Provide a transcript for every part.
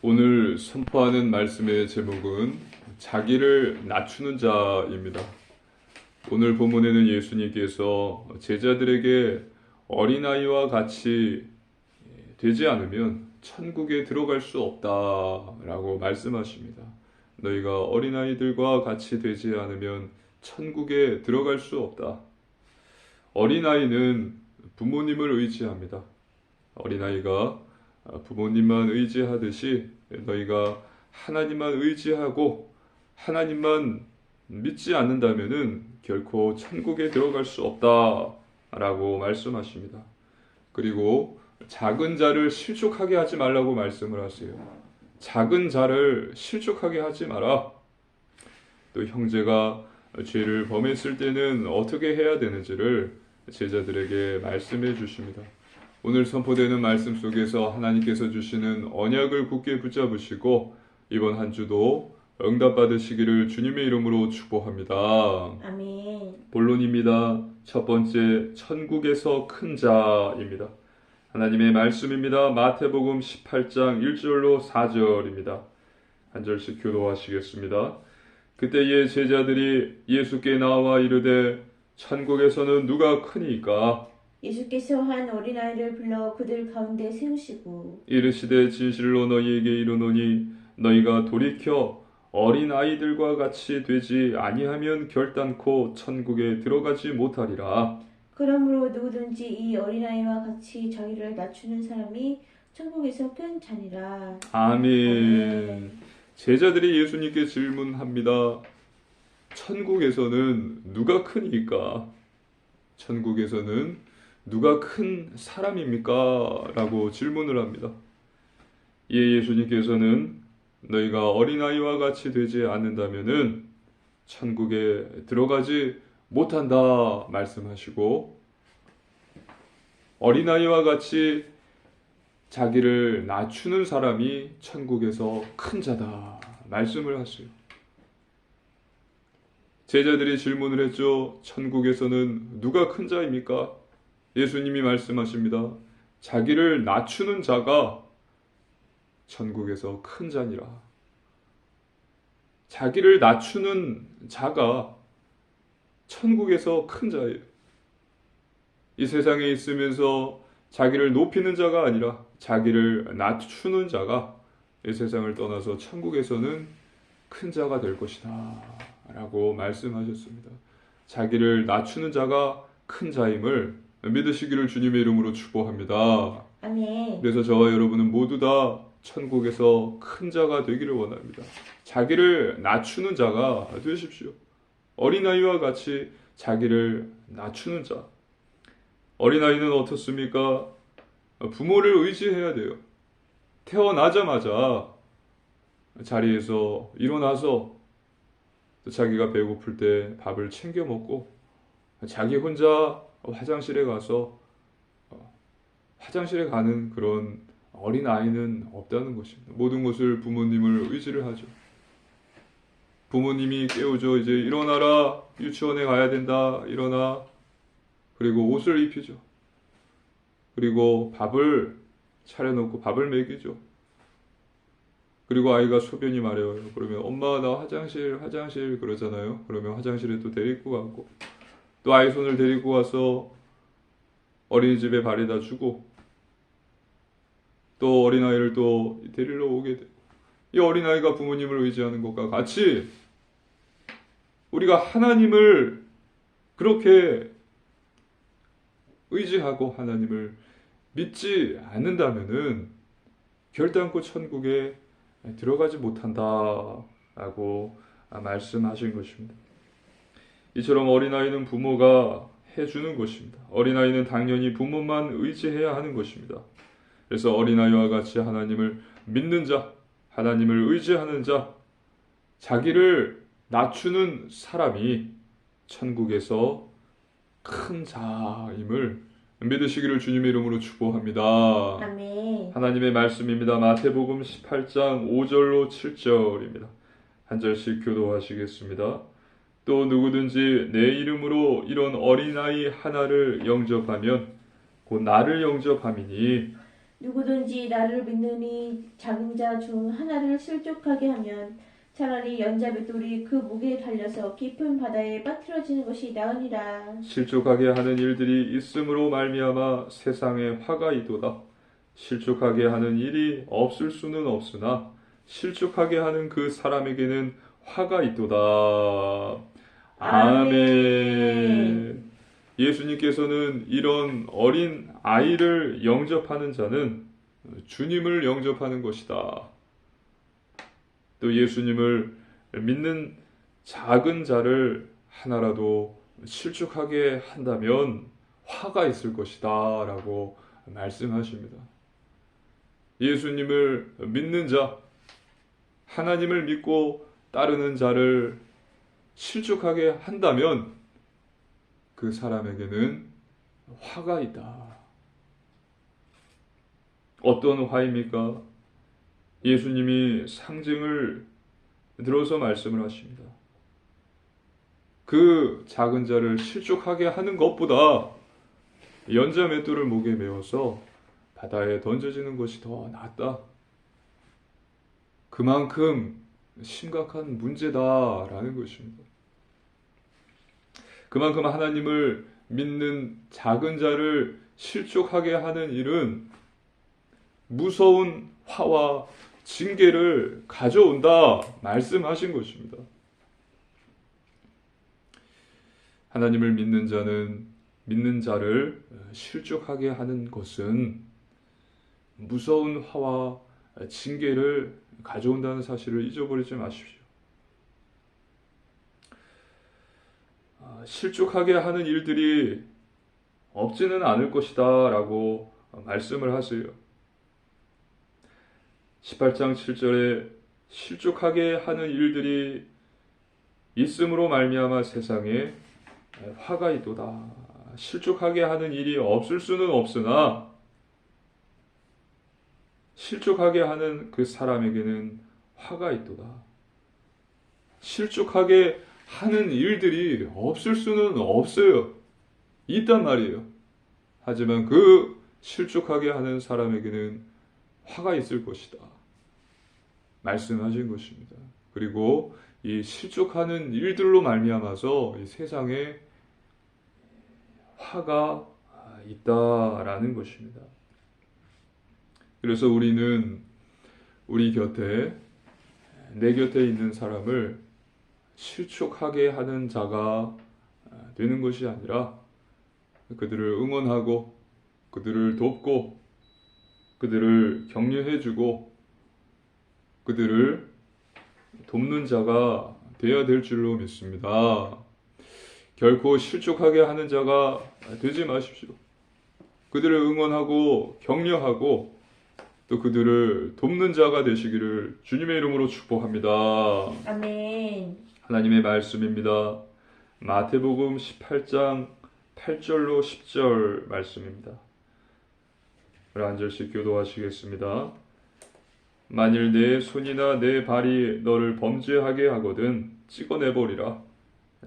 오늘 선포하는 말씀의 제목은 자기를 낮추는 자입니다. 오늘 본문에는 예수님께서 제자들에게 어린아이와 같이 되지 않으면 천국에 들어갈 수 없다라고 말씀하십니다. 너희가 어린아이들과 같이 되지 않으면 천국에 들어갈 수 없다. 어린아이는 부모님을 의지합니다. 어린아이가 부모님만 의지하듯이 너희가 하나님만 의지하고 하나님만 믿지 않는다면은 결코 천국에 들어갈 수 없다라고 말씀하십니다. 그리고 작은 자를 실족하게 하지 말라고 말씀을 하세요. 작은 자를 실족하게 하지 마라. 또 형제가 죄를 범했을 때는 어떻게 해야 되는지를 제자들에게 말씀해 주십니다. 오늘 선포되는 말씀 속에서 하나님께서 주시는 언약을 굳게 붙잡으시고 이번 한 주도 응답받으시기를 주님의 이름으로 축복합니다. 아멘. 본론입니다. 첫 번째, 천국에서 큰 자입니다. 하나님의 말씀입니다. 마태복음 18장 1절로 4절입니다. 한 절씩 교도하시겠습니다. 그때의 제자들이 예수께 나와 이르되 천국에서는 누가 크니까? 예수께서 한 어린아이를 불러 그들 가운데 세우시고 이르시되 진실로 너희에게 이르노니 너희가 돌이켜 어린아이들과 같이 되지 아니하면 결단코 천국에 들어가지 못하리라. 그러므로 누구든지 이 어린아이와 같이 자기를 낮추는 사람이 천국에서 큰 자니라. 아멘. 제자들이 예수님께 질문합니다. 천국에서는 누가 크니까? 천국에서는 누가 큰 사람입니까? 라고 질문을 합니다. 이에 예수님께서는 너희가 어린아이와 같이 되지 않는다면은 천국에 들어가지 못한다 말씀하시고 어린아이와 같이 자기를 낮추는 사람이 천국에서 큰 자다 말씀을 하세요. 제자들이 질문을 했죠. 천국에서는 누가 큰 자입니까? 예수님이 말씀하십니다. 자기를 낮추는 자가 천국에서 큰 자니라. 자기를 낮추는 자가 천국에서 큰 자예요. 이 세상에 있으면서 자기를 높이는 자가 아니라 자기를 낮추는 자가 이 세상을 떠나서 천국에서는 큰 자가 될 것이다 라고 말씀하셨습니다. 자기를 낮추는 자가 큰 자임을 믿으시기를 주님의 이름으로 축복합니다. 아멘. 그래서 저와 여러분은 모두 다 천국에서 큰 자가 되기를 원합니다. 자기를 낮추는 자가 되십시오. 어린아이와 같이 자기를 낮추는 자. 어린아이는 어떻습니까? 부모를 의지해야 돼요. 태어나자마자 자리에서 일어나서 자기가 배고플 때 밥을 챙겨 먹고 자기 혼자 화장실에 가서 화장실에 가는 그런 어린아이는 없다는 것입니다. 모든 것을 부모님을 의지를 하죠. 부모님이 깨우죠. 이제 일어나라. 유치원에 가야 된다. 일어나. 그리고 옷을 입히죠. 그리고 밥을 차려놓고 밥을 먹이죠. 그리고 아이가 소변이 마려워요. 그러면 엄마 나 화장실 그러잖아요. 그러면 화장실에 또 데리고 가고 또 아이 손을 데리고 와서 어린이집에 바래다 주고 또 어린아이를 또 데리러 오게 되고 이 어린아이가 부모님을 의지하는 것과 같이 우리가 하나님을 그렇게 의지하고 하나님을 믿지 않는다면은 결단코 천국에 들어가지 못한다라고 말씀하신 것입니다. 이처럼 어린아이는 부모가 해주는 것입니다. 어린아이는 당연히 부모만 의지해야 하는 것입니다. 그래서 어린아이와 같이 하나님을 믿는 자, 하나님을 의지하는 자, 자기를 낮추는 사람이 천국에서 큰 자임을 믿으시기를 주님의 이름으로 축복합니다. 아멘. 하나님의 말씀입니다. 마태복음 18장 5절로 7절입니다. 한 절씩 교도하시겠습니다. 또 누구든지 내 이름으로 이런 어린아이 하나를 영접하면 곧 나를 영접함이니 누구든지 나를 믿느니 작은 자 중 하나를 실족하게 하면 차라리 연자 맷돌이 그 목에 달려서 깊은 바다에 빠뜨려지는 것이 나으니라. 실족하게 하는 일들이 있음으로 말미암아 세상에 화가 있도다. 실족하게 하는 일이 없을 수는 없으나 실족하게 하는 그 사람에게는 화가 있도다. 아멘. 예수님께서는 이런 어린 아이를 영접하는 자는 주님을 영접하는 것이다. 또 예수님을 믿는 작은 자를 하나라도 실족하게 한다면 화가 있을 것이다 라고 말씀하십니다. 예수님을 믿는 자, 하나님을 믿고 따르는 자를 실족하게 한다면 그 사람에게는 화가 있다. 어떤 화입니까? 예수님이 상징을 들어서 말씀을 하십니다. 그 작은 자를 실족하게 하는 것보다 연자 맷돌을 목에 메어서 바다에 던져지는 것이 더 낫다. 그만큼 심각한 문제다라는 것입니다. 그만큼 하나님을 믿는 작은 자를 실족하게 하는 일은 무서운 화와 징계를 가져온다 말씀하신 것입니다. 하나님을 믿는 자는 믿는 자를 실족하게 하는 것은 무서운 화와 징계를 가져온다는 사실을 잊어버리지 마십시오. 실족하게 하는 일들이 없지는 않을 것이다 라고 말씀을 하세요. 18장 7절에 실족하게 하는 일들이 있음으로 말미암아 세상에 화가 있도다. 실족하게 하는 일이 없을 수는 없으나 실족하게 하는 그 사람에게는 화가 있도다. 실족하게 하는 일들이 없을 수는 없어요. 있단 말이에요. 하지만 그 실족하게 하는 사람에게는 화가 있을 것이다. 말씀하신 것입니다. 그리고 이 실족하는 일들로 말미암아서 이 세상에 화가 있다라는 것입니다. 그래서 우리는 우리 곁에 내 곁에 있는 사람을 실족하게 하는 자가 되는 것이 아니라 그들을 응원하고 그들을 돕고 그들을 격려해주고 그들을 돕는 자가 되어야 될 줄로 믿습니다. 결코 실족하게 하는 자가 되지 마십시오. 그들을 응원하고 격려하고 또 그들을 돕는 자가 되시기를 주님의 이름으로 축복합니다. 아멘. 하나님의 말씀입니다. 마태복음 18장 8절로 10절 말씀입니다. 한 절씩 교도하시겠습니다. 만일 내 손이나 내 발이 너를 범죄하게 하거든 찍어내버리라.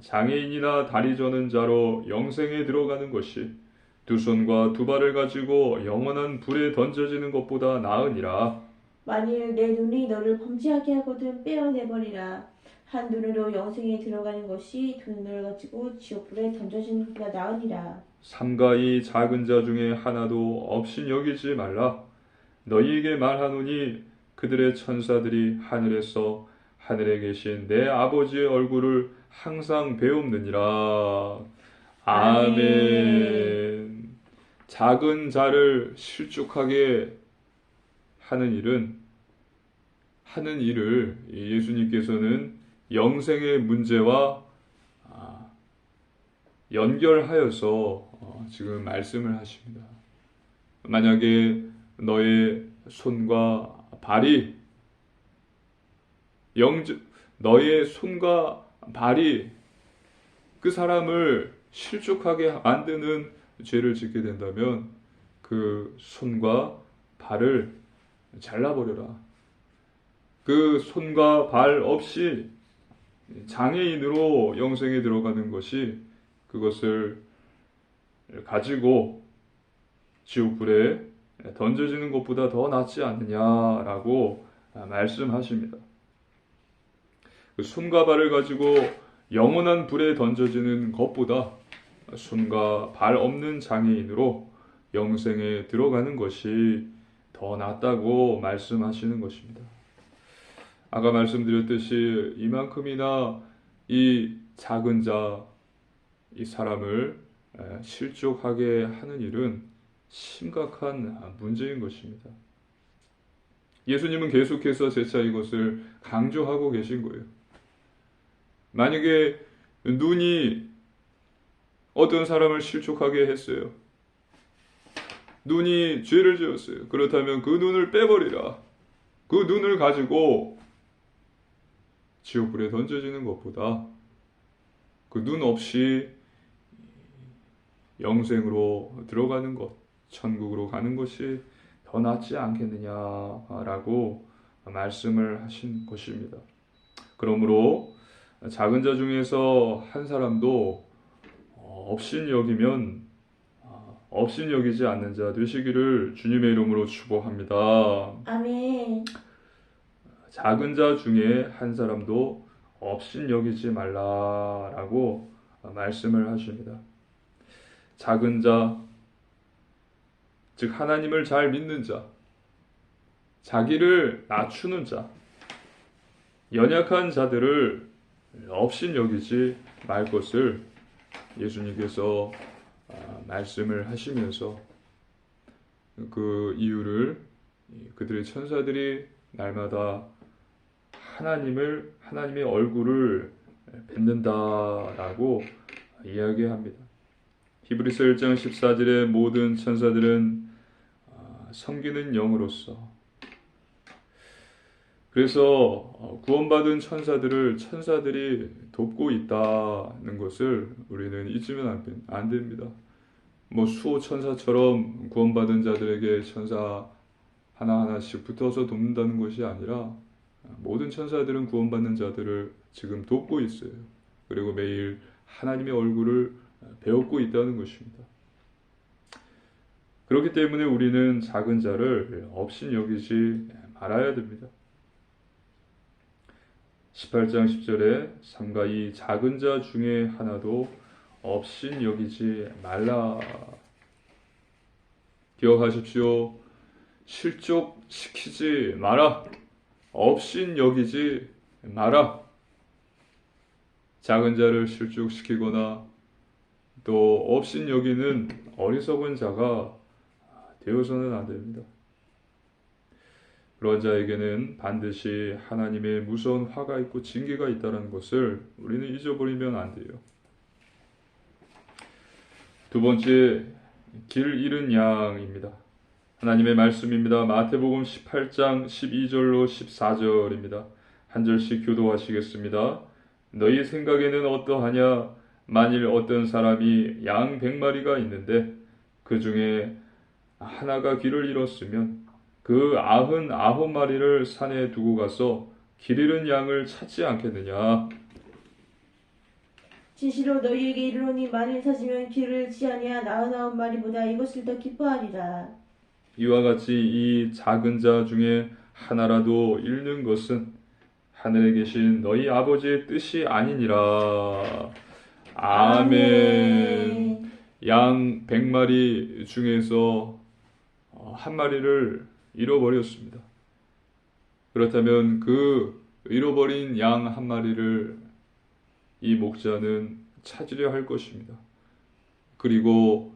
장애인이나 다리 저는 자로 영생에 들어가는 것이 두 손과 두 발을 가지고 영원한 불에 던져지는 것보다 나으니라. 만일 내 눈이 너를 범죄하게 하거든 빼어내버리라. 한 눈으로 영생에 들어가는 것이 두 눈을 가지고 지옥불에 던져지는 것보다 나으니라. 삼가 이 작은 자 중에 하나도 없인 여기지 말라. 너희에게 말하노니 그들의 천사들이 하늘에서 하늘에 계신 내 아버지의 얼굴을 항상 배움느니라. 아멘. 작은 자를 실족하게 하는 일을 예수님께서는 영생의 문제와 연결하여서 지금 말씀을 하십니다. 만약에 너의 손과 발이 그 사람을 실족하게 만드는 죄를 짓게 된다면 그 손과 발을 잘라버려라. 그 손과 발 없이 장애인으로 영생에 들어가는 것이 그것을 가지고 지옥불에 던져지는 것보다 더 낫지 않느냐라고 말씀하십니다. 그 손과 발을 가지고 영원한 불에 던져지는 것보다 손과 발 없는 장애인으로 영생에 들어가는 것이 더 낫다고 말씀하시는 것입니다. 아까 말씀드렸듯이 이만큼이나 이 작은 자, 이 사람을 실족하게 하는 일은 심각한 문제인 것입니다. 예수님은 계속해서 재차 이것을 강조하고 계신 거예요. 만약에 눈이 어떤 사람을 실족하게 했어요. 눈이 죄를 지었어요. 그렇다면 그 눈을 빼버리라. 그 눈을 가지고 지옥불에 던져지는 것보다 그 눈 없이 영생으로 들어가는 것, 천국으로 가는 것이 더 낫지 않겠느냐라고 말씀을 하신 것입니다. 그러므로 작은 자 중에서 한 사람도 업신 여기지 않는 자 되시기를 주님의 이름으로 축복합니다. 아멘. 작은 자 중에 한 사람도 업신 여기지 말라라고 말씀을 하십니다. 작은 자, 즉 하나님을 잘 믿는 자, 자기를 낮추는 자, 연약한 자들을 업신 여기지 말 것을 예수님께서 말씀을 하시면서 그 이유를 그들의 천사들이 날마다 하나님의 얼굴을 뵙는다라고 이야기합니다. 히브리서 1장 14절에 모든 천사들은 섬기는 영으로서, 그래서 구원받은 천사들이 돕고 있다는 것을 우리는 잊으면 안 됩니다. 수호 천사처럼 구원받은 자들에게 천사 하나하나씩 붙어서 돕는다는 것이 아니라 모든 천사들은 구원받는 자들을 지금 돕고 있어요. 그리고 매일 하나님의 얼굴을 배우고 있다는 것입니다. 그렇기 때문에 우리는 작은 자를 업신 여기지 말아야 됩니다. 18장 10절에 삼가 이 작은 자 중에 하나도 업신 여기지 말라. 기억하십시오. 실족시키지 마라. 업신 여기지 마라. 작은 자를 실족시키거나 또 업신 여기는 어리석은 자가 되어서는 안 됩니다. 그런 자에게는 반드시 하나님의 무서운 화가 있고 징계가 있다는 것을 우리는 잊어버리면 안 돼요. 두 번째, 길 잃은 양입니다. 하나님의 말씀입니다. 마태복음 18장 12절로 14절입니다. 한 절씩 교도하시겠습니다. 너희 생각에는 어떠하냐? 만일 어떤 사람이 양 100마리가 있는데 그 중에 하나가 길을 잃었으면 그 99마리를 산에 두고 가서 길 잃은 양을 찾지 않겠느냐? 진실로 너희에게 이르노니 만일 찾으면 길을 잃지 아니하 99마리보다 이것을 더 기뻐하리라. 이와 같이 이 작은 자 중에 하나라도 잃는 것은 하늘에 계신 너희 아버지의 뜻이 아니니라. 아멘. 양 100마리 중에서 한 마리를 잃어버렸습니다. 그렇다면 그 잃어버린 양 한 마리를 이 목자는 찾으려 할 것입니다. 그리고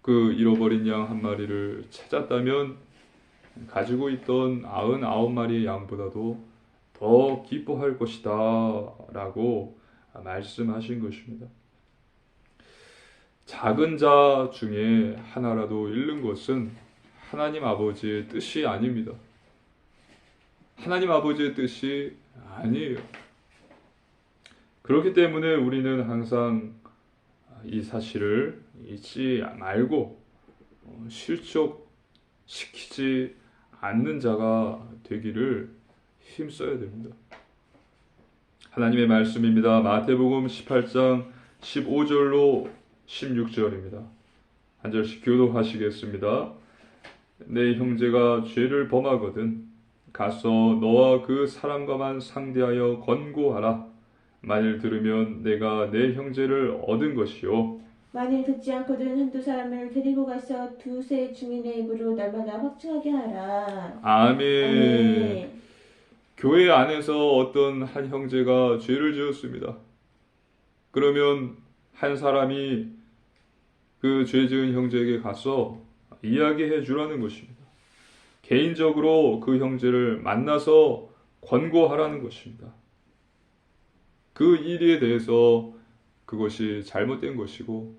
그 잃어버린 양 한 마리를 찾았다면 가지고 있던 99마리의 양보다도 더 기뻐할 것이다 라고 말씀하신 것입니다. 작은 자 중에 하나라도 잃는 것은 하나님 아버지의 뜻이 아닙니다. 하나님 아버지의 뜻이 아니에요. 그렇기 때문에 우리는 항상 이 사실을 잊지 말고 실족시키지 않는 자가 되기를 힘써야 됩니다. 하나님의 말씀입니다. 마태복음 18장 15절로 16절입니다. 한 절씩 교도하시겠습니다. 내 형제가 죄를 범하거든 가서 너와 그 사람과만 상대하여 권고하라. 만일 들으면 내가 내 형제를 얻은 것이요 만일 듣지 않거든 한두 사람을 데리고 가서 두세 증인의 입으로 날마다 확증하게 하라. 아멘. 아멘. 교회 안에서 어떤 한 형제가 죄를 지었습니다. 그러면 한 사람이 그 죄 지은 형제에게 가서 이야기해 주라는 것입니다. 개인적으로 그 형제를 만나서 권고하라는 것입니다. 그 일에 대해서 그것이 잘못된 것이고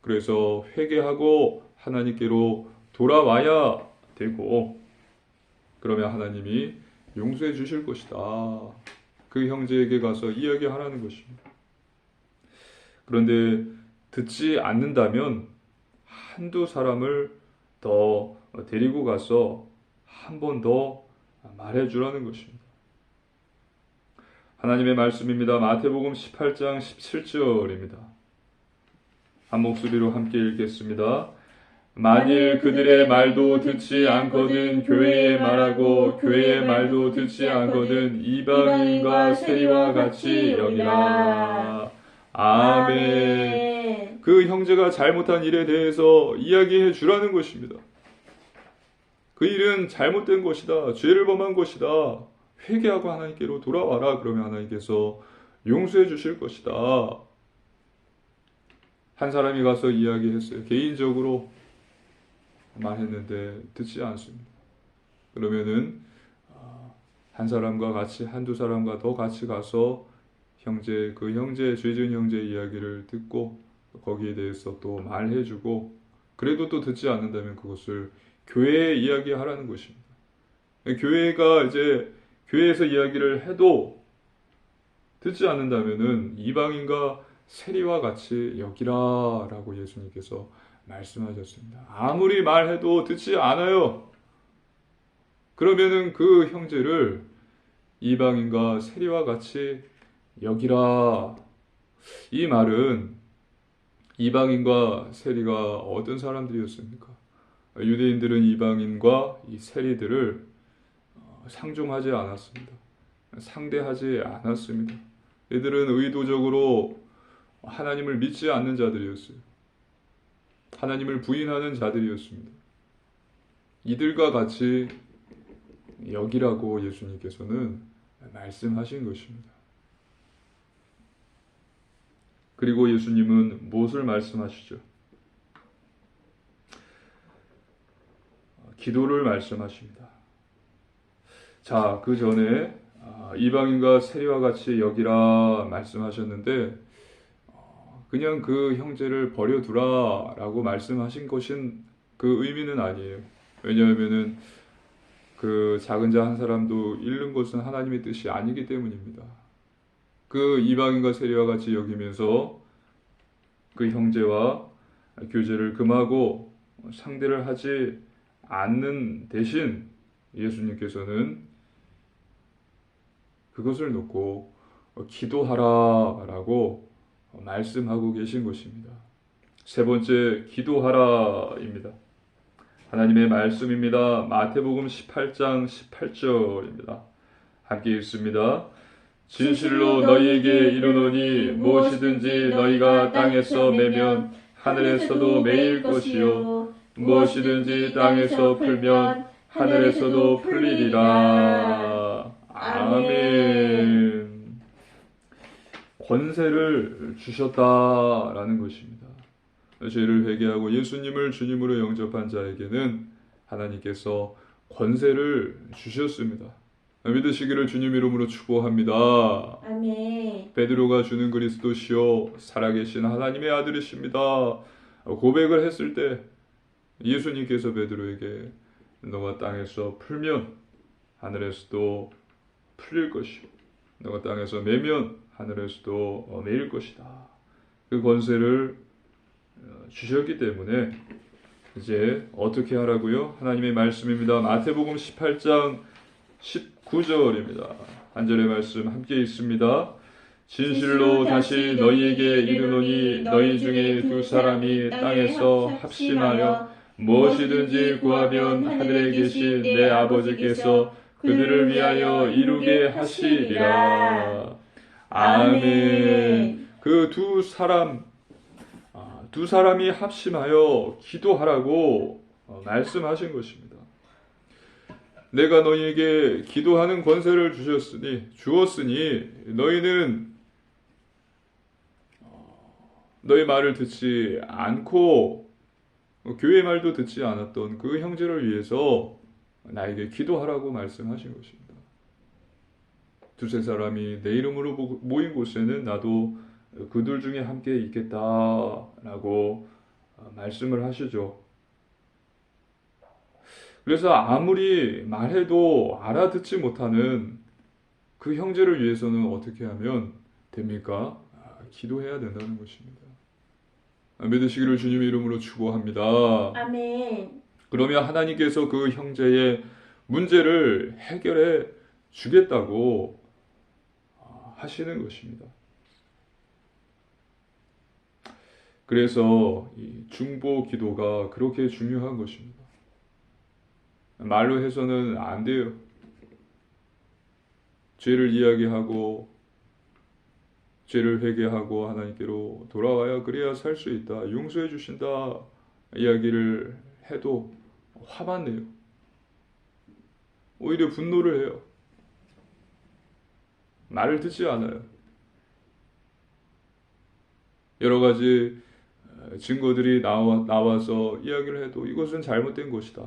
그래서 회개하고 하나님께로 돌아와야 되고 그러면 하나님이 용서해 주실 것이다. 그 형제에게 가서 이야기하라는 것입니다. 그런데 듣지 않는다면 한두 사람을 더 데리고 가서 한 번 더 말해 주라는 것입니다. 하나님의 말씀입니다. 마태복음 18장 17절입니다. 한 목소리로 함께 읽겠습니다. 만일 그들의 말도 듣지 않거든 교회의 말하고 교회의 말도 듣지 않거든 이방인과 세리와 같이 여기라. 아멘. 그 형제가 잘못한 일에 대해서 이야기해 주라는 것입니다. 그 일은 잘못된 것이다. 죄를 범한 것이다. 회개하고 하나님께로 돌아와라. 그러면 하나님께서 용서해 주실 것이다. 한 사람이 가서 이야기했어요. 개인적으로 말했는데 듣지 않습니다. 그러면은 한 사람과 같이 한두 사람과 더 같이 가서 그 형제 죄 지은 형제의 이야기를 듣고 거기에 대해서 또 말해주고 그래도 또 듣지 않는다면 그것을 교회에 이야기하라는 것입니다. 교회가 이제 교회에서 이야기를 해도 듣지 않는다면은 이방인과 세리와 같이 여기라라고 예수님께서 말씀하셨습니다. 아무리 말해도 듣지 않아요. 그러면은 그 형제를 이방인과 세리와 같이 여기라. 이 말은 이방인과 세리가 어떤 사람들이었습니까? 유대인들은 이방인과 이 세리들을 상종하지 않았습니다. 상대하지 않았습니다. 이들은 의도적으로 하나님을 믿지 않는 자들이었어요. 하나님을 부인하는 자들이었습니다. 이들과 같이 여기라고 예수님께서는 말씀하신 것입니다. 그리고 예수님은 무엇을 말씀하시죠? 기도를 말씀하십니다. 자, 그 전에 이방인과 세리와 같이 여기라 말씀하셨는데 그냥 그 형제를 버려두라라고 말씀하신 것인 그 의미는 아니에요. 왜냐하면은 그 작은 자 한 사람도 잃는 것은 하나님의 뜻이 아니기 때문입니다. 그 이방인과 세리와 같이 여기면서 그 형제와 교제를 금하고 상대를 하지 않는 대신 예수님께서는 그것을 놓고 기도하라라고 말씀하고 계신 것입니다. 세 번째, 기도하라입니다. 하나님의 말씀입니다. 마태복음 18장 18절입니다. 함께 읽습니다. 진실로 너희에게 이르노니 무엇이든지 너희가 땅에서 매면 하늘에서도 매일 것이요 무엇이든지 땅에서 풀면 하늘에서도 풀리리라. 아멘. 권세를 주셨다라는 것입니다. 죄를 회개하고 예수님을 주님으로 영접한 자에게는 하나님께서 권세를 주셨습니다. 믿으시기를 주님 이름으로 축복합니다. 아멘. 베드로가 주는 그리스도시요 살아계신 하나님의 아들이십니다. 고백을 했을 때 예수님께서 베드로에게 너가 땅에서 풀면 하늘에서도 풀릴 것이요 너가 땅에서 매면 하늘에서도 매일 것이다. 그 권세를 주셨기 때문에 이제 어떻게 하라고요? 하나님의 말씀입니다. 마태복음 18장 19절입니다. 한 절의 말씀 함께 읽습니다. 진실로 다시 너희에게 이르노니 너희 중에 두 사람이 땅에서 합심하여 무엇이든지 구하면 하늘에 계신 내 아버지께서 그들을 위하여 이루게 하시리라. 아멘. 그 두 사람이 합심하여 기도하라고 말씀하신 것입니다. 내가 너희에게 기도하는 권세를 주었으니 너희는 너희 말을 듣지 않고 교회 말도 듣지 않았던 그 형제를 위해서 나에게 기도하라고 말씀하신 것입니다. 두세 사람이 내 이름으로 모인 곳에는 나도 그들 중에 함께 있겠다라고 말씀을 하시죠. 그래서 아무리 말해도 알아듣지 못하는 그 형제를 위해서는 어떻게 하면 됩니까? 기도해야 된다는 것입니다. 믿으시기를 주님의 이름으로 축복합니다. 아멘. 그러면 하나님께서 그 형제의 문제를 해결해 주겠다고 하시는 것입니다. 그래서 이 중보 기도가 그렇게 중요한 것입니다. 말로 해서는 안 돼요. 죄를 이야기하고 죄를 회개하고 하나님께로 돌아와야 그래야 살 수 있다. 용서해 주신다. 이야기를 해도 화만 내요. 오히려 분노를 해요. 말을 듣지 않아요. 여러 가지 증거들이 나와서 이야기를 해도 이것은 잘못된 것이다.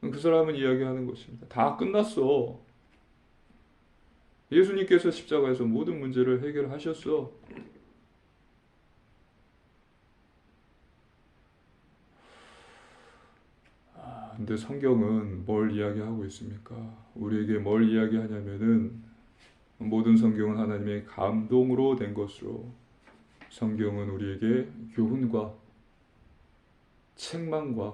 그 사람은 이야기하는 것입니다. 다 끝났어. 예수님께서 십자가에서 모든 문제를 해결하셨어. 근데 성경은 뭘 이야기하고 있습니까? 우리에게 뭘 이야기하냐면은 모든 성경은 하나님의 감동으로 된 것으로 성경은 우리에게 교훈과 책망과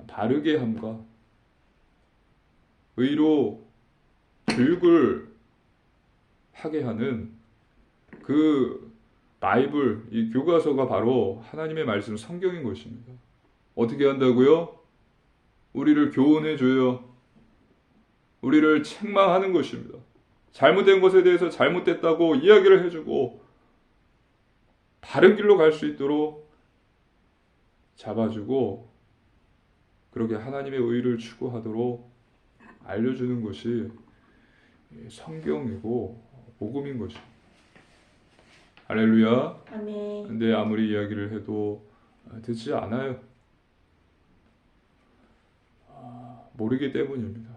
바르게 함과 의로 교육을 하게 하는 그 바이블, 이 교과서가 바로 하나님의 말씀 성경인 것입니다. 어떻게 한다고요? 우리를 교훈해줘요. 우리를 책망하는 것입니다. 잘못된 것에 대해서 잘못됐다고 이야기를 해주고 바른 길로 갈 수 있도록 잡아주고 그렇게 하나님의 의를 추구하도록 알려주는 것이 성경이고 복음인 것입니다. 할렐루야. 아멘. 근데 아무리 이야기를 해도 듣지 않아요. 모르기 때문입니다.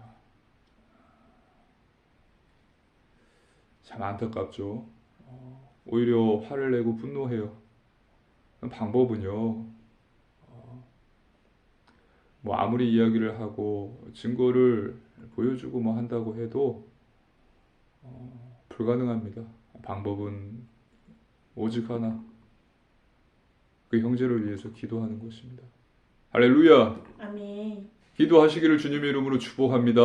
참 안타깝죠. 오히려 화를 내고 분노해요. 방법은요. 뭐 아무리 이야기를 하고 증거를 보여주고 뭐 한다고 해도 불가능합니다. 방법은 오직 하나. 그 형제를 위해서 기도하는 것입니다. 할렐루야. 아멘. 기도하시기를 주님의 이름으로 축복합니다.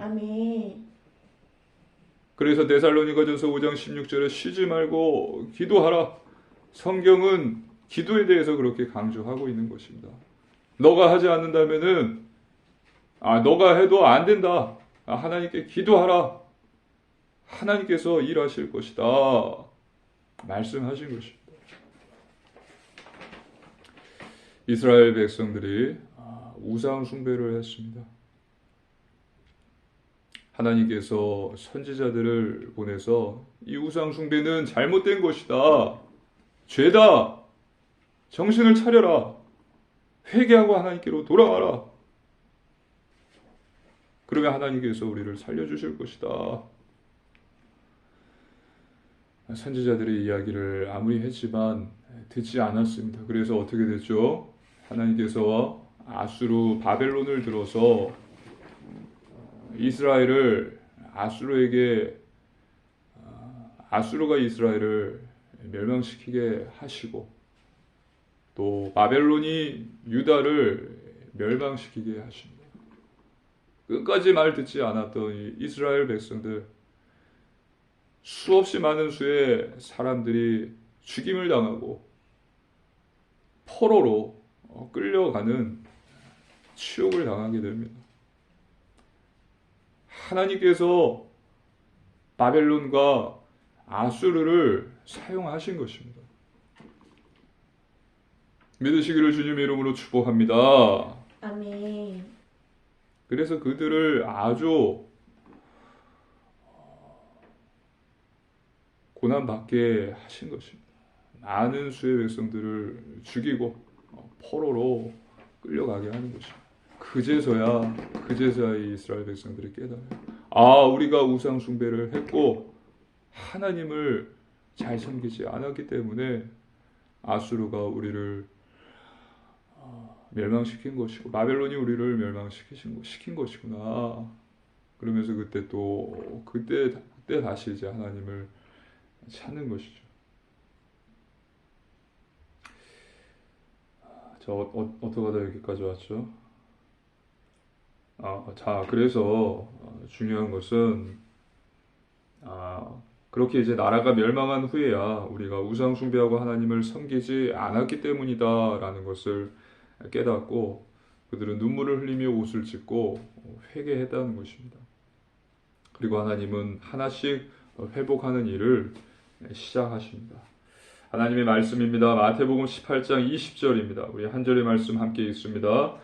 아멘. 그래서 데살로니가전서 5장 16절에 쉬지 말고 기도하라. 성경은 기도에 대해서 그렇게 강조하고 있는 것입니다. 너가 하지 않는다면은 너가 해도 안 된다. 하나님께 기도하라. 하나님께서 일하실 것이다. 말씀하신 것입니다. 이스라엘 백성들이 우상 숭배를 했습니다. 하나님께서 선지자들을 보내서 이 우상 숭배는 잘못된 것이다. 죄다. 정신을 차려라. 회개하고 하나님께로 돌아와라. 그러면 하나님께서 우리를 살려주실 것이다. 선지자들의 이야기를 아무리 했지만 듣지 않았습니다. 그래서 어떻게 됐죠? 하나님께서 아수르 바벨론을 들어서 이스라엘을 아수르가 이스라엘을 멸망시키게 하시고 또 바벨론이 유다를 멸망시키게 하십니다. 끝까지 말 듣지 않았던 이 이스라엘 백성들 수없이 많은 수의 사람들이 죽임을 당하고 포로로 끌려가는 치욕을 당하게 됩니다. 하나님께서 바벨론과 아수르를 사용하신 것입니다. 믿으시기를 주님의 이름으로 축복합니다. 아멘. 그래서 그들을 아주 고난받게 하신 것입니다. 많은 수의 백성들을 죽이고 포로로 끌려가게 하는 것입니다. 그제서야 이 이스라엘 백성들이 깨달아요. 우리가 우상 숭배를 했고 하나님을 잘 섬기지 않았기 때문에 아수르가 우리를 멸망시킨 것이고 바벨론이 우리를 멸망시킨 것이구나. 그러면서 그때 다시 이제 하나님을 찾는 것이죠. 어떻게 하다 여기까지 왔죠? 그래서 중요한 것은 그렇게 이제 나라가 멸망한 후에야 우리가 우상 숭배하고 하나님을 섬기지 않았기 때문이다라는 것을 깨닫고 그들은 눈물을 흘리며 옷을 찢고 회개했다는 것입니다. 그리고 하나님은 하나씩 회복하는 일을 시작하십니다. 하나님의 말씀입니다. 마태복음 18장 20절입니다. 우리 한 절의 말씀 함께 읽습니다.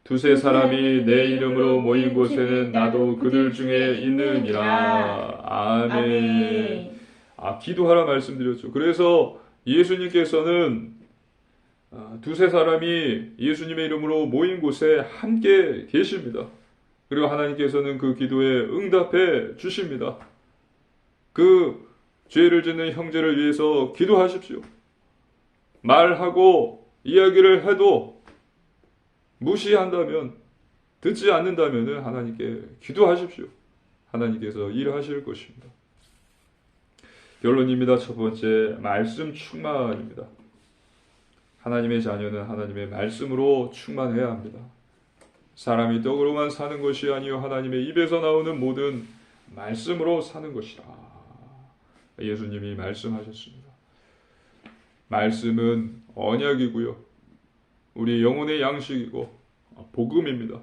두세 사람이 내 이름으로 모인 곳에는 나도 그들 중에 있느니라. 아멘. 기도하라 말씀드렸죠. 그래서 예수님께서는 두세 사람이 예수님의 이름으로 모인 곳에 함께 계십니다. 그리고 하나님께서는 그 기도에 응답해 주십니다. 그 죄를 짓는 형제를 위해서 기도하십시오. 말하고 이야기를 해도 무시한다면, 듣지 않는다면 하나님께 기도하십시오. 하나님께서 일하실 것입니다. 결론입니다. 첫 번째, 말씀 충만입니다. 하나님의 자녀는 하나님의 말씀으로 충만해야 합니다. 사람이 떡으로만 사는 것이 아니요 하나님의 입에서 나오는 모든 말씀으로 사는 것이다. 예수님이 말씀하셨습니다. 말씀은 언약이고요. 우리 영혼의 양식이고 복음입니다.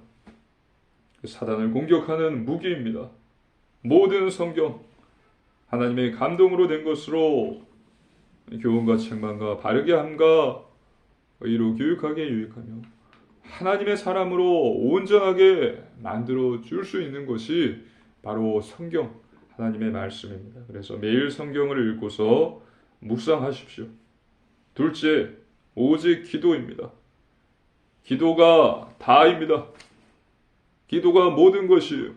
사단을 공격하는 무기입니다. 모든 성경 하나님의 감동으로 된 것으로 교훈과 책망과 바르게 함과 의로 교육하게 유익하며 하나님의 사람으로 온전하게 만들어 줄 수 있는 것이 바로 성경, 하나님의 말씀입니다. 그래서 매일 성경을 읽고서 묵상하십시오. 둘째, 오직 기도입니다. 기도가 다입니다. 기도가 모든 것이에요.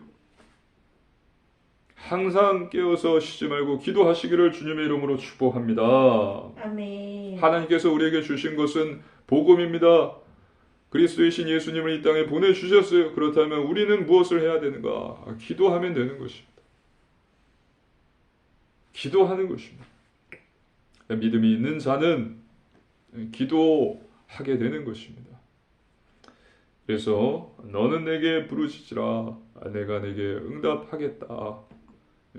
항상 깨어서 쉬지 말고 기도하시기를 주님의 이름으로 축복합니다. 아멘. 하나님께서 우리에게 주신 것은 복음입니다. 그리스도이신 예수님을 이 땅에 보내주셨어요. 그렇다면 우리는 무엇을 해야 되는가? 기도하면 되는 것입니다. 기도하는 것입니다. 믿음이 있는 자는 기도하게 되는 것입니다. 그래서 너는 내게 부르짖으라 내가 내게 응답하겠다.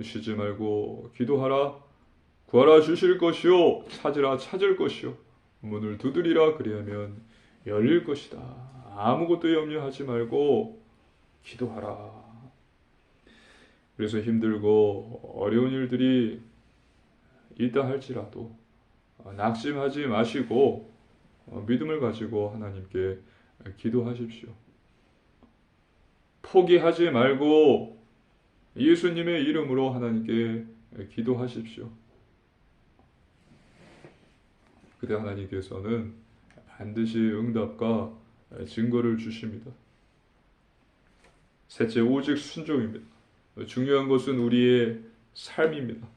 쉬지 말고 기도하라. 구하라 주실 것이요 찾으라 찾을 것이요 문을 두드리라 그리하면 열릴 것이다. 아무것도 염려하지 말고 기도하라. 그래서 힘들고 어려운 일들이 있다 할지라도 낙심하지 마시고 믿음을 가지고 하나님께 기도하십시오. 포기하지 말고 예수님의 이름으로 하나님께 기도하십시오. 그때 하나님께서는 반드시 응답과 증거를 주십니다. 셋째, 오직 순종입니다. 중요한 것은 우리의 삶입니다.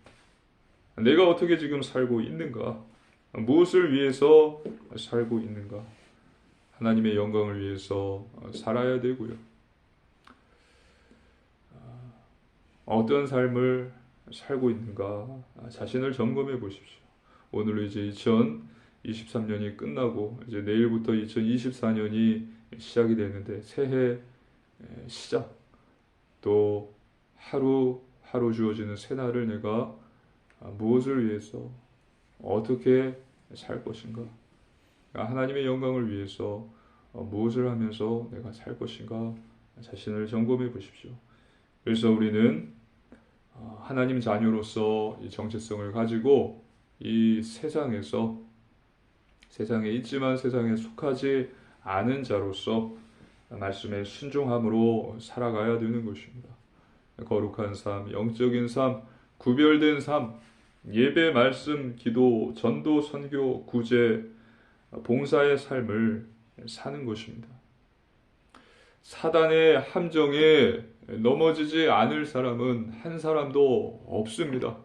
내가 어떻게 지금 살고 있는가? 무엇을 위해서 살고 있는가? 하나님의 영광을 위해서 살아야 되고요. 어떤 삶을 살고 있는가? 자신을 점검해 보십시오. 오늘로 이제 2023년이 끝나고 이제 내일부터 2024년이 시작이 되는데 새해 시작 또 하루 주어지는 새날을 내가 무엇을 위해서 어떻게 살 것인가? 하나님의 영광을 위해서 무엇을 하면서 내가 살 것인가 자신을 점검해 보십시오. 그래서 우리는 하나님 자녀로서 이 정체성을 가지고 이 세상에서 세상에 있지만 세상에 속하지 않은 자로서 말씀에 순종함으로 살아가야 되는 것입니다. 거룩한 삶, 영적인 삶, 구별된 삶, 예배, 말씀, 기도, 전도, 선교, 구제, 봉사의 삶을 사는 것입니다. 사단의 함정에 넘어지지 않을 사람은 한 사람도 없습니다.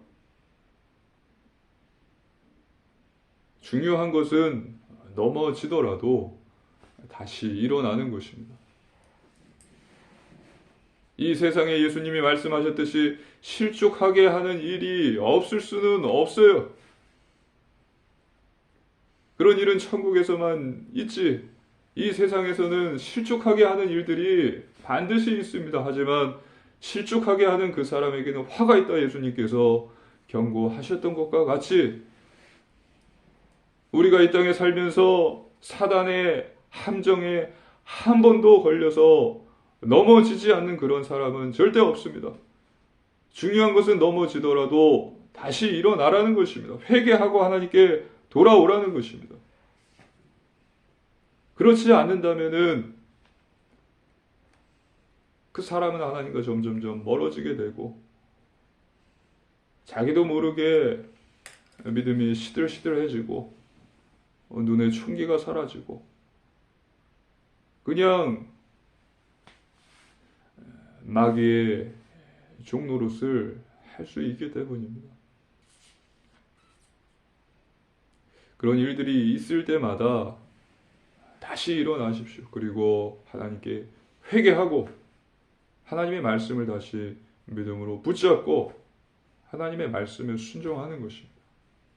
중요한 것은 넘어지더라도 다시 일어나는 것입니다. 이 세상에 예수님이 말씀하셨듯이 실족하게 하는 일이 없을 수는 없어요. 그런 일은 천국에서만 있지. 이 세상에서는 실족하게 하는 일들이 반드시 있습니다. 하지만 실족하게 하는 그 사람에게는 화가 있다 예수님께서 경고하셨던 것과 같이 우리가 이 땅에 살면서 사단의 함정에 한 번도 걸려서 넘어지지 않는 그런 사람은 절대 없습니다. 중요한 것은 넘어지더라도 다시 일어나라는 것입니다. 회개하고 하나님께 돌아오라는 것입니다. 그렇지 않는다면은 그 사람은 하나님과 점점점 멀어지게 되고 자기도 모르게 믿음이 시들시들해지고 눈에 충기가 사라지고 그냥 마귀의 종노릇을 할 수 있기 때문입니다. 그런 일들이 있을 때마다 다시 일어나십시오. 그리고 하나님께 회개하고 하나님의 말씀을 다시 믿음으로 붙잡고 하나님의 말씀에 순종하는 것입니다.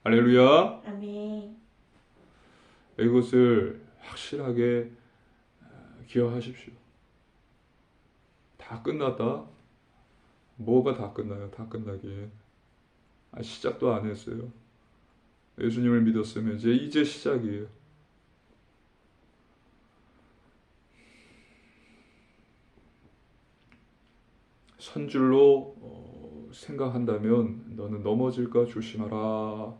할렐루야. 아멘. 이것을 확실하게 기억하십시오. 다 끝났다. 뭐가 다 끝나요? 다 끝나기에 시작도 안 했어요. 예수님을 믿었으면 이제 시작이에요. 선줄로 생각한다면 너는 넘어질까 조심하라.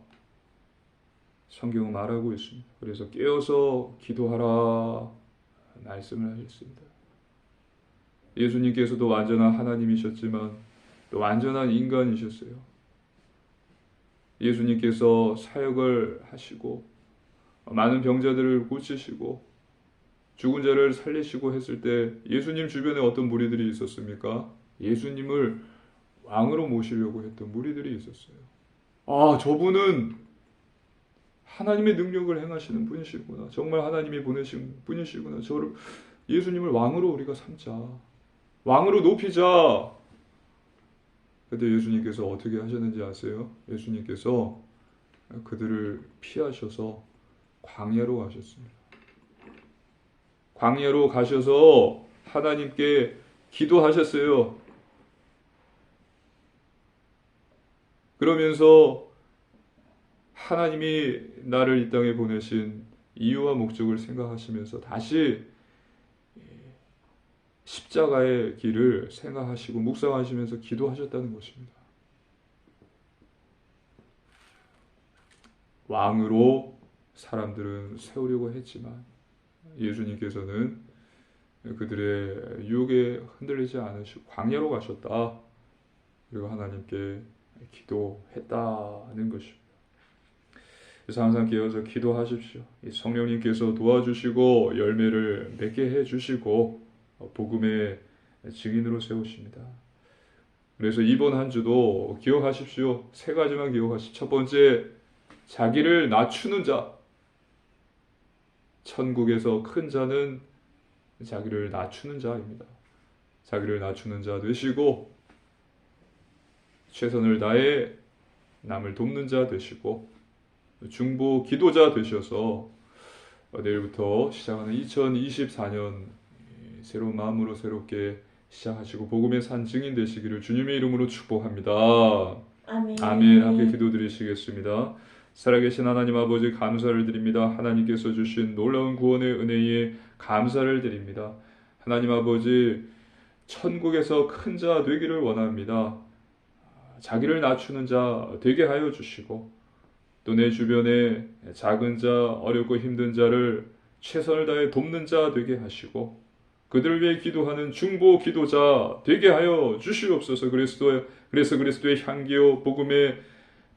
성경은 말하고 있습니다. 그래서 깨어서 기도하라 말씀을 하셨습니다. 예수님께서도 완전한 하나님이셨지만 또 완전한 인간이셨어요. 예수님께서 사역을 하시고 많은 병자들을 고치시고 죽은 자를 살리시고 했을 때 예수님 주변에 어떤 무리들이 있었습니까? 예수님을 왕으로 모시려고 했던 무리들이 있었어요. 아, 저분은 하나님의 능력을 행하시는 분이시구나. 정말 하나님이 보내신 분이시구나. 예수님을 왕으로 우리가 삼자. 왕으로 높이자. 그런데 예수님께서 어떻게 하셨는지 아세요? 예수님께서 그들을 피하셔서 광야로 가셨습니다. 광야로 가셔서 하나님께 기도하셨어요. 그러면서 하나님이 나를 이 땅에 보내신 이유와 목적을 생각하시면서 다시 십자가의 길을 생각하시고 묵상하시면서 기도하셨다는 것입니다. 왕으로 사람들은 세우려고 했지만 예수님께서는 그들의 유혹에 흔들리지 않으시고 광야로 가셨다. 그리고 하나님께 기도했다는 것입니다. 그래서 항상 깨어서 기도하십시오. 성령님께서 도와주시고 열매를 맺게 해주시고 복음의 증인으로 세우십니다. 그래서 이번 한 주도 기억하십시오. 세 가지만 기억하십시오. 첫 번째, 자기를 낮추는 자. 천국에서 큰 자는 자기를 낮추는 자입니다. 자기를 낮추는 자 되시고 최선을 다해 남을 돕는 자 되시고 중보 기도자 되셔서 내일부터 시작하는 2024년 새로운 마음으로 새롭게 시작하시고 복음의 산 증인 되시기를 주님의 이름으로 축복합니다. 아멘. 아멘. 함께 기도드리시겠습니다. 살아계신 하나님 아버지 감사를 드립니다. 하나님께서 주신 놀라운 구원의 은혜에 감사를 드립니다. 하나님 아버지 천국에서 큰 자 되기를 원합니다. 자기를 낮추는 자 되게 하여 주시고 또 내 주변에 작은 자, 어렵고 힘든 자를 최선을 다해 돕는 자 되게 하시고 그들을 위해 기도하는 중보 기도자 되게 하여 주시옵소서. 그래서 그리스도의 향기요 복음의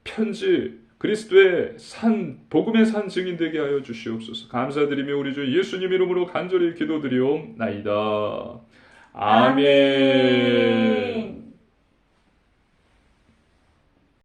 편지 그리스도의 산 복음의 산 증인 되게 하여 주시옵소서. 감사드리며 우리 주 예수님 이름으로 간절히 기도드리옵나이다. 아멘.